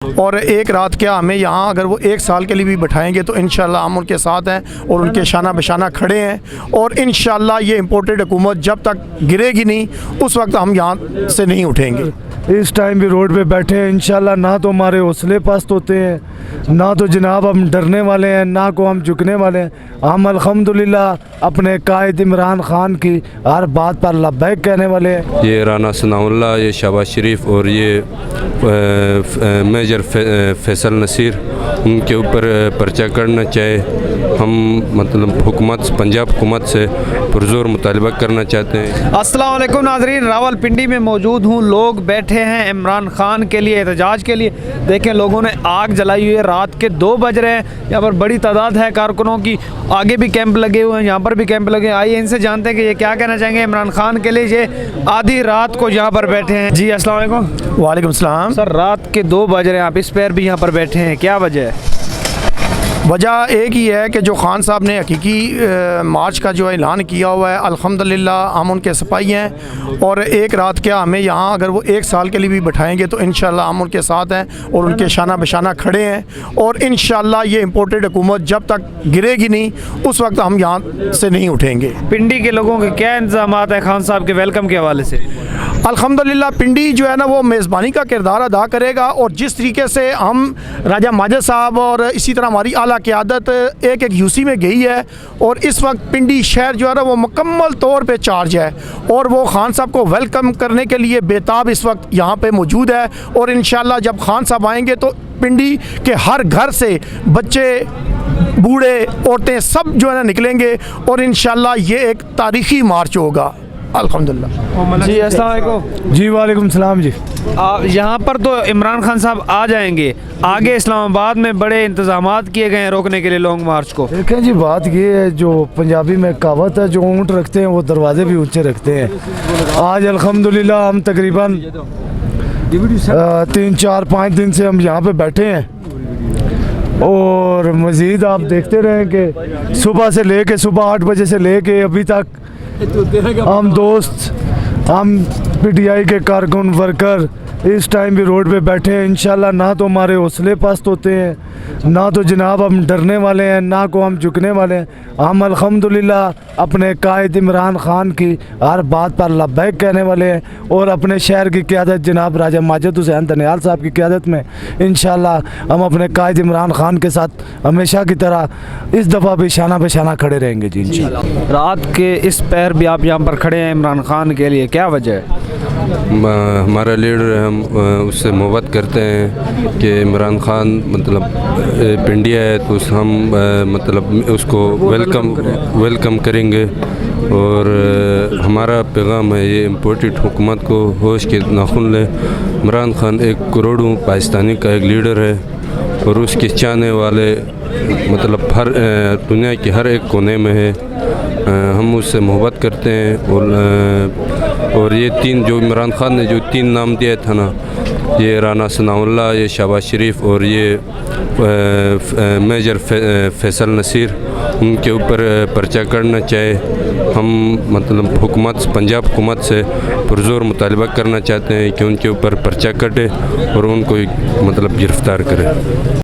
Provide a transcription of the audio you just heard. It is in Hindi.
और एक रात क्या हमें यहाँ अगर वो एक साल के लिए भी बैठाएंगे तो इंशाल्लाह हम उनके साथ हैं और उनके शाना बशाना खड़े हैं। और इंशाल्लाह ये इम्पोर्टेड हुकूमत जब तक गिरेगी नहीं उस वक्त हम यहाँ से नहीं उठेंगे। इस टाइम भी रोड पे बैठे हैं इंशाल्लाह। ना तो हमारे हौसले पस्त होते हैं, ना तो जनाब हम डरने वाले हैं, ना को हम झुकने वाले हैं। हम अल्हम्दुलिल्लाह अपने कायद इमरान खान की हर बात पर लब्बैक कहने वाले हैं। ये राना सनाउल्लाह, ये शहबाज शरीफ और ये मेजर फैसल नसीर, उनके ऊपर पर्चा करना चाहे। हम मतलब हुकूमत, पंजाब हुकूमत से पुरजोर मुतालबा करना चाहते हैं। अस्सलाम वालेकुम नाज़रीन, रावलपिंडी में मौजूद हूँ। लोग बैठे हैं इमरान खान के लिए, एहतजाज के लिए। देखें लोगों ने आग जलाई हुई है। रात के 2 बज रहे हैं। यहाँ पर बड़ी तादाद है कारकुनों की। आगे भी कैंप लगे हुए हैं, यहाँ पर भी कैंप लगे हैं। आइए इनसे जानते हैं कि ये क्या कहना चाहेंगे इमरान खान के लिए। ये आधी रात को यहाँ पर बैठे हैं। जी अस्सलाम वालेकुम। वालेकुम सलाम। सर रात के 2 बज रहे हैं, आप इस पैर भी यहाँ पर बैठे हैं, क्या वजह है? वजह एक ही है कि जो खान साहब ने हकीकी मार्च का जो ऐलान किया हुआ है, अल्हम्दुलिल्लाह हम उनके सिपाही हैं। और एक रात क्या हमें यहाँ अगर वो एक साल के लिए भी बैठाएंगे तो इंशाल्लाह हम उनके साथ हैं और उनके शाना बशाना खड़े हैं। और इंशाल्लाह ये इम्पोर्टेड हुकूमत जब तक गिरेगी नहीं उस वक्त हम यहाँ से नहीं उठेंगे। पिंडी के लोगों के क्या इंतजाम हैं खान साहब के वेलकम के हवाले से? अल्हम्दुलिल्लाह पिंडी जो है ना वो मेज़बानी का किरदार अदा करेगा। और जिस तरीके से हम राजा माजिद साहब और इसी तरह हमारी आला क़यादत एक यूसी में गई है और इस वक्त पिंडी शहर जो है ना वो मुकम्मल तौर पे चार्ज है और वो खान साहब को वेलकम करने के लिए बेताब इस वक्त यहाँ पे मौजूद है। और इंशाल्लाह जब खान साहब आएंगे तो पिंडी के हर घर से बच्चे, बूढ़े, औरतें सब जो है ना निकलेंगे और इंशाल्लाह ये एक तारीख़ी मार्च होगा अल्हम्दुलिल्लाह। जी अस्सलाम वालेकुम। जी वालेकुम सलाम। जी यहाँ पर तो इमरान खान साहब आ जाएंगे, आगे इस्लामाबाद में बड़े इंतजामात किए गए हैं रोकने के लिए लॉन्ग मार्च को। देखें जी, बात ये है, जो पंजाबी में कहावत है, जो ऊँट रखते हैं वो दरवाजे भी ऊंचे रखते हैं। आज अल्हम्दुलिल्लाह हम तकरीबन 3, 4, 5 दिन से हम यहाँ पे बैठे हैं। और मज़ीद आप देखते रहें कि सुबह से लेके सुबह 8 बजे से लेके अभी तक हम दोस्त, हम पीटीआई के कारकुन, वर्कर इस टाइम भी रोड पे बैठे हैं इंशाल्लाह। ना तो हमारे हौसले पस्त होते हैं, ना तो जनाब हम डरने वाले हैं, ना को हम झुकने वाले हैं। हम अल्हम्दुलिल्लाह अपने कायद इमरान खान की हर बात पर लब्बैक कहने वाले हैं। और अपने शहर की क़यादत जनाब राजा माजिद हुसैन धनियाल साहब की क़यादत में इंशाल्लाह हम अपने कायद इमरान खान के साथ हमेशा की तरह इस दफ़ा भी शाना बशाना खड़े रहेंगे जी इंशाल्लाह। रात के इस पैर भी आप यहाँ पर खड़े हैं इमरान खान के लिए, क्या वजह है? हमारा लीडर, हम उससे मोहब्बत करते हैं कि इमरान खान मतलब पिंडिया है तो हम मतलब उसको वेलकम करेंगे। और हमारा पैगाम है ये इम्पोर्टेड हुकूमत को होश के नाखुन ले। इमरान खान 1 करोड़ों पाकिस्तानी का एक लीडर है और उसके चाहने वाले मतलब हर दुनिया के हर एक कोने में है। हम उससे मोहब्बत करते हैं। और ये 3 जो इमरान खान ने जो 3 नाम दिया था ना, ये राना सनाउल्लाह, ये शहबाज शरीफ और ये मेजर फैसल नसीर, उनके ऊपर पर्चा करना चाहे। हम मतलब हुकूमत, पंजाब हुकूमत से पुरजोर मुतालबा करना चाहते हैं कि उनके ऊपर पर्चा कटे और उनको मतलब गिरफ़्तार करे।